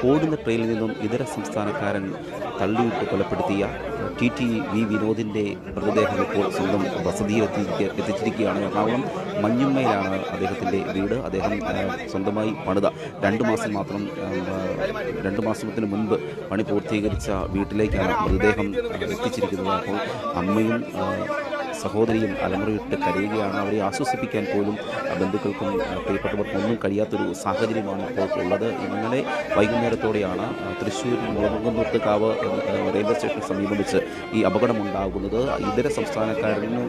ഓടുന്ന ട്രെയിനിൽ നിന്നും ഇതര സംസ്ഥാനക്കാരൻ തള്ളിയിട്ട് കൊലപ്പെടുത്തിയ ടി വി വിനോദിൻ്റെ മൃതദേഹം ഇപ്പോൾ സ്വന്തം വസതിയിൽ എത്തിച്ചിരിക്കുകയാണ്. എറണാകുളം മഞ്ഞുമ്മയിലാണ് അദ്ദേഹത്തിൻ്റെ വീട്. അദ്ദേഹം സ്വന്തമായി പണിത 2 മാസത്തിന് മുൻപ് പണി പൂർത്തീകരിച്ച വീട്ടിലേക്കാണ് മൃതദേഹം എത്തിച്ചിരിക്കുന്നത്. അപ്പോൾ അമ്മയും സഹോദരിയും അലമുറയിട്ട് കരയുകയാണ്. അവരെ ആശ്വസിപ്പിക്കാൻ പോലും ബന്ധുക്കൾക്കും പ്രിയപ്പെട്ടവർക്കും ഒന്നും കഴിയാത്തൊരു സാഹചര്യമാണ് ഇപ്പോൾ ഉള്ളത്. ഇന്നലെ വൈകുന്നേരത്തോടെയാണ് തൃശ്ശൂർ മുളകുന്നോട്ടുകാവ് റെയിൽവേ സ്റ്റേഷന് സമീപം വെച്ച് ഈ അപകടമുണ്ടാകുന്നത്. ഇതര സംസ്ഥാനക്കാരന്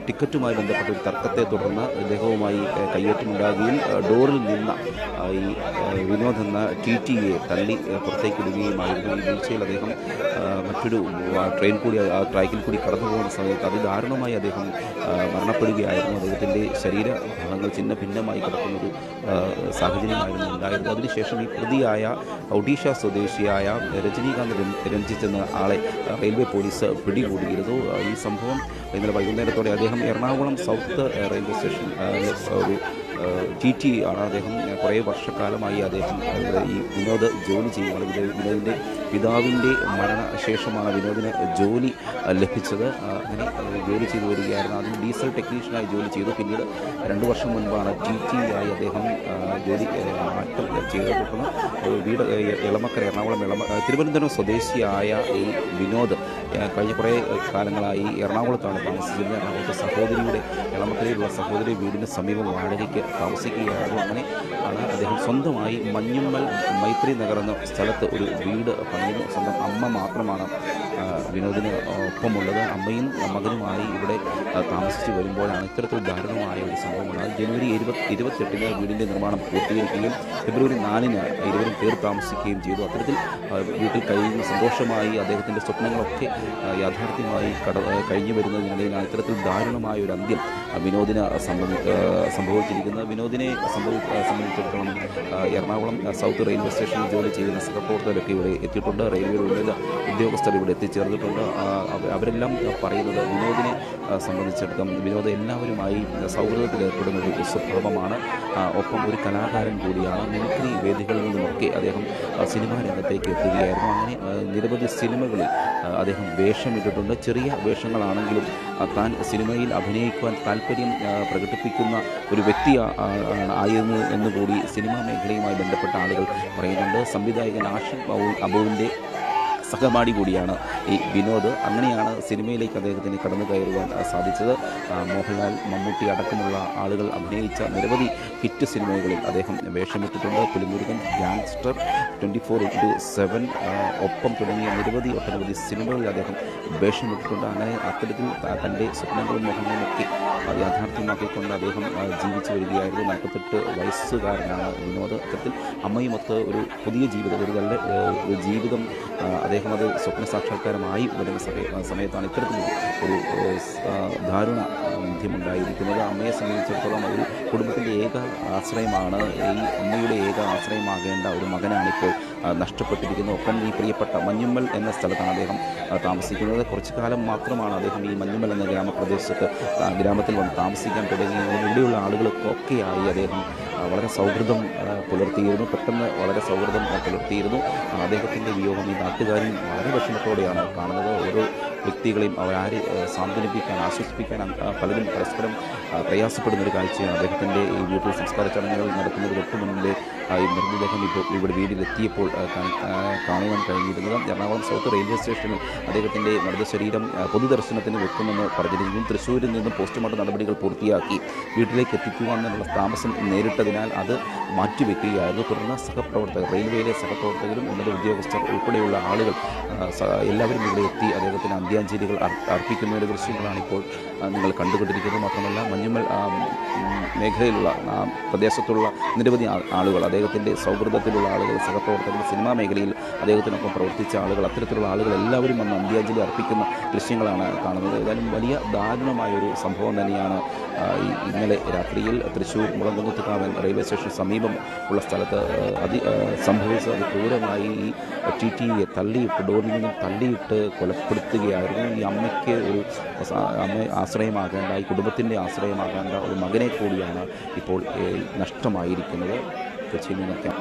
ടിക്കറ്റുമായി ബന്ധപ്പെട്ട ഒരു തർക്കത്തെ തുടർന്ന് ഇദ്ദേഹവുമായി കയ്യേറ്റമുണ്ടാകുകയും ഡോറിൽ നിന്ന ഈ വിനോദ് എന്ന ടിയെ തള്ളി പുറത്തേക്കിടുകയുമായിരുന്നു. ഈ വീഴ്ചയിൽ അദ്ദേഹം മറ്റൊരു ട്രാക്കിൽ കൂടി കടന്നു പോകുന്ന സമയത്ത് അതിദാരുണമായി അദ്ദേഹം മരണപ്പെടുകയായിരുന്നു. അദ്ദേഹത്തിൻ്റെ ശരീരഭാഗങ്ങൾ ചിന്ന ഭിന്നമായി കിടക്കുന്നൊരു സാഹചര്യമായിരുന്നു ഉണ്ടായിരുന്നത്. അതിനുശേഷം ഈ പ്രതിയായ ഒഡീഷ സ്വദേശിയായ രജനീകാന്ത് രഞ്ജിത്ത് എന്ന ആളെ റെയിൽവേ പോലീസ് പിടികൂടിയിരുന്നു. ഈ സംഭവം ഇന്നലെ വൈകുന്നേരത്തോടെ അദ്ദേഹം എറണാകുളം സൗത്ത് റെയിൽവേ സ്റ്റേഷൻ ഒരു ടി ആണ്. അദ്ദേഹം കുറേ വർഷക്കാലമായി അദ്ദേഹം ഈ വിനോദ് ജോലി ചെയ്യുകയാണ്. വിനോദിൻ്റെ പിതാവിൻ്റെ മരണശേഷമാണ് വിനോദിന് ജോലി ലഭിച്ചത്. അങ്ങനെ ജോലി ചെയ്തു വരികയായിരുന്നു. ആദ്യം ഡീസൽ ടെക്നീഷ്യനായി ജോലി ചെയ്തു. പിന്നീട് 2 വർഷം മുൻപാണ് ടി ആയി അദ്ദേഹം ജോലി മാറ്റം ചെയ്തിട്ടുള്ളത്. വീട് എറണാകുളം തിരുവനന്തപുരം സ്വദേശിയായ ഈ വിനോദ് കഴിഞ്ഞ കുറേ കാലങ്ങളായി എറണാകുളത്താണ് താമസിച്ചിരുന്നത്. എറണാകുളത്തെ സഹോദരിയുടെ എളമക്കരയിലുള്ള സഹോദരി വീടിന് സമീപം വാടകയ്ക്ക് താമസിക്കുകയായിരുന്നു. അങ്ങനെ ആണ് അദ്ദേഹം സ്വന്തമായി മഞ്ഞുമ്മൽ മൈത്രി നഗർ എന്ന സ്ഥലത്ത് ഒരു വീട് പണിയുന്നു. സ്വന്തം അമ്മ മാത്രമാണ് വിനോദിന് ഒപ്പമുള്ളത്. അമ്മയും മകനുമായി ഇവിടെ താമസിച്ച് വരുമ്പോഴാണ് ഇത്തരത്തിൽ ദാരുണമായ ഒരു സംഭവമുള്ളത്. ജനുവരി 28-ന് വീടിൻ്റെ നിർമ്മാണം പൂർത്തീകരിക്കുകയും ഫെബ്രുവരി 4-ന് ഇരുവരും പേർ താമസിക്കുകയും ചെയ്തു. അത്തരത്തിൽ വീട്ടിൽ കഴിയുന്ന സന്തോഷമായി അദ്ദേഹത്തിൻ്റെ സ്വപ്നങ്ങളൊക്കെ യാഥാർത്ഥ്യമായി കഴിഞ്ഞു വരുന്നതിനിടയിലാണ് ഇത്തരത്തിൽ ദാരുണമായ ഒരു അന്ത്യം വിനോദിന് സംഭവിച്ചിരിക്കുന്നത്. വിനോദിനെ സംബന്ധിച്ചിടത്തോളം എറണാകുളം സൗത്ത് റെയിൽവേ സ്റ്റേഷനിൽ ജോലി ചെയ്യുന്ന സഹപ്രവർത്തകരൊക്കെ ഇവിടെ എത്തിയിട്ടുണ്ട്. റെയിൽവേയുടെ ഉന്നത ഉദ്യോഗസ്ഥർ ഇവിടെ എത്തിച്ചേർന്നിട്ടുണ്ട്. അവരെല്ലാം പറയുന്നത് വിനോദിനെ സംബന്ധിച്ചിടത്തോളം വിനോദ് എല്ലാവരുമായി സൗഹൃദത്തിൽ ഏർപ്പെടുന്ന ഒരു സ്വഭാവമാണ്. ഒപ്പം ഒരു കലാകാരൻ കൂടിയാണ്. മിമിക്രി വേദികളിൽ നിന്നുമൊക്കെ അദ്ദേഹം സിനിമാ രംഗത്തേക്ക് എത്തുകയായിരുന്നു. അങ്ങനെ നിരവധി സിനിമകളിൽ അദ്ദേഹം വേഷമിട്ടിട്ടുണ്ട്. ചെറിയ വേഷങ്ങളാണെങ്കിലും താൻ സിനിമയിൽ അഭിനയിക്കുവാൻ താല്പര്യം പ്രകടിപ്പിക്കുന്ന ഒരു വ്യക്തി ആയിരുന്നു എന്നുകൂടി സിനിമാ മേഖലയുമായി ബന്ധപ്പെട്ട ആളുകൾ പറയുന്നുണ്ട്. സംവിധായകൻ ആഷിഖ് അബുവിൻ്റെ സഹപാഠി കൂടിയാണ് ഈ വിനോദ്. അങ്ങനെയാണ് സിനിമയിലേക്ക് അദ്ദേഹത്തിന് കടന്നു കയറുവാൻ സാധിച്ചത്. മോഹൻലാൽ, മമ്മൂട്ടി അടക്കമുള്ള ആളുകൾ അഭിനയിച്ച നിരവധി ഹിറ്റ് സിനിമകളിൽ അദ്ദേഹം വേഷമിട്ടിട്ടുണ്ട്. പുലിമുരുകൻ, ഗ്യാങ്സ്റ്റർ, 24/7 ഒപ്പം തുടങ്ങിയ ഒട്ടനവധി സിനിമകളിൽ അദ്ദേഹം വേഷമിട്ടിട്ടുണ്ട്. അങ്ങനെ അത്തരത്തിൽ തൻ്റെ സ്വപ്നങ്ങളും മോഹങ്ങളുമൊക്കെ യാഥാർത്ഥ്യമാക്കിക്കൊണ്ട് അദ്ദേഹം ജീവിച്ചു വരികയായിരുന്നു. 48 വയസ്സുകാരനാണ് വിനോദ്. അത്തരത്തിൽ അമ്മയുമൊത്ത് ഒരു പുതിയ ജീവിതം, ഒരു നല്ല ജീവിതം അദ്ദേഹം അത് സ്വപ്ന സാക്ഷാത്കാരമായി വരുന്ന സമയത്താണ് ഇത്തരത്തിൽ ഒരു ദാരുണ വിധിയുണ്ടായിരിക്കുന്നത്. അമ്മയെ സംബന്ധിച്ചിടത്തോളം ഒരു കുടുംബത്തിൻ്റെ ഏക ആശ്രയമാണ്. ഈ അമ്മയുടെ ഏക ആശ്രയമാകേണ്ട ഒരു മകനാണിപ്പോൾ നഷ്ടപ്പെട്ടിരിക്കുന്നത്. ഒപ്പം ഈ പ്രിയപ്പെട്ട മഞ്ഞുമ്മൽ എന്ന സ്ഥലത്താണ് അദ്ദേഹം താമസിക്കുന്നത്. കുറച്ചു കാലം മാത്രമാണ് അദ്ദേഹം ഈ മഞ്ഞുമ്മൽ എന്ന ഗ്രാമത്തിൽ വന്ന് താമസിക്കാൻ തുടങ്ങിയത്. ഇവിടെയുള്ള ആളുകൾക്കൊക്കെയായി അദ്ദേഹം വളരെ സൗഹൃദം പുലർത്തിയിരുന്നു. പെട്ടെന്ന് വളരെ സൗഹൃദം പുലർത്തിയിരുന്നു. അദ്ദേഹത്തിൻ്റെ വിയോഗം ഈ നാട്ടുകാരും വളരെ വിഷമത്തോടെയാണ് കാണുന്നത്. ഓരോ വ്യക്തികളെയും അവരാരെ സാന്ത്വനിപ്പിക്കാൻ, ആശ്വസിപ്പിക്കാൻ പലരും പരസ്പരം പ്രയാസപ്പെടുന്നൊരു കാഴ്ചയാണ്. അദ്ദേഹത്തിൻ്റെ ഈ വീട്ടിൽ സംസ്കാര ചടങ്ങുകൾ നടത്തുന്നതിന് തൊട്ട് മുൻപേ ഈ മൃതദേഹം ഇപ്പോൾ ഇവിടെ വീട്ടിലെത്തിയപ്പോൾ കാണുവാൻ കഴിഞ്ഞിരുന്നത്. എറണാകുളം സൗത്ത് റെയിൽവേ സ്റ്റേഷനിൽ അദ്ദേഹത്തിൻ്റെ മൃതശരീരം പൊതുദർശനത്തിന് വെക്കുമെന്ന് പറഞ്ഞിരുന്നു. തൃശ്ശൂരിൽ നിന്നും പോസ്റ്റ്മോർട്ടം നടപടികൾ പൂർത്തിയാക്കി വീട്ടിലേക്ക് എത്തിക്കുക എന്നുള്ള താമസം നേരിട്ടതിനാൽ അത് മാറ്റിവെക്കുകയായിരുന്നു. തുടർന്ന് സഹപ്രവർത്തകർ, റെയിൽവേയിലെ സഹപ്രവർത്തകരും ഉന്നത ഉദ്യോഗസ്ഥർ ഉൾപ്പെടെയുള്ള ആളുകൾ എല്ലാവരും ഇവിടെ എത്തി അദ്ദേഹത്തിന് അന്ത്യാഞ്ജലികൾ അർപ്പിക്കുന്നതിൻ്റെ ദൃശ്യങ്ങളാണ് ഇപ്പോൾ നിങ്ങൾ കണ്ടുകൊണ്ടിരിക്കുന്നത്. മാത്രമല്ല മഞ്ഞുമൽ മേഖലയിലുള്ള പ്രദേശത്തുള്ള നിരവധി ആളുകൾ, അദ്ദേഹത്തിൻ്റെ സൗഹൃദത്തിലുള്ള ആളുകൾ, സഹപ്രവർത്തകർ, സിനിമാ മേഖലയിൽ അദ്ദേഹത്തിനൊപ്പം പ്രവർത്തിച്ച ആളുകൾ, അത്തരത്തിലുള്ള ആളുകൾ എല്ലാവരും വന്ന് അന്ത്യാഞ്ജലി അർപ്പിക്കുന്ന ദൃശ്യങ്ങളാണ് കാണുന്നത്. ഏതായാലും വലിയ ദാരുണമായൊരു സംഭവം തന്നെയാണ് ഇന്നലെ രാത്രിയിൽ തൃശ്ശൂർ മുളങ്കുന്നത്തുകാവൻ റെയിൽവേ സ്റ്റേഷന് സമീപം ഉള്ള സ്ഥലത്ത് സംഭവിച്ചത്. ക്രൂരമായി ഈ TTE തള്ളിയിട്ട്, ഡോറിൽ നിന്നും തള്ളിയിട്ട് കൊലപ്പെടുത്തുകയായിരുന്നു. ഈ അമ്മയ്ക്ക് ഒരു ആശ്രയമാകേണ്ട, ഈ കുടുംബത്തിൻ്റെ ആശ്രയമാകേണ്ട ഒരു മകനെ കൂടിയാണ് ഇപ്പോൾ നഷ്ടമായിരിക്കുന്നത്. കൊച്ചിയിൽ നിന്നൊക്കെ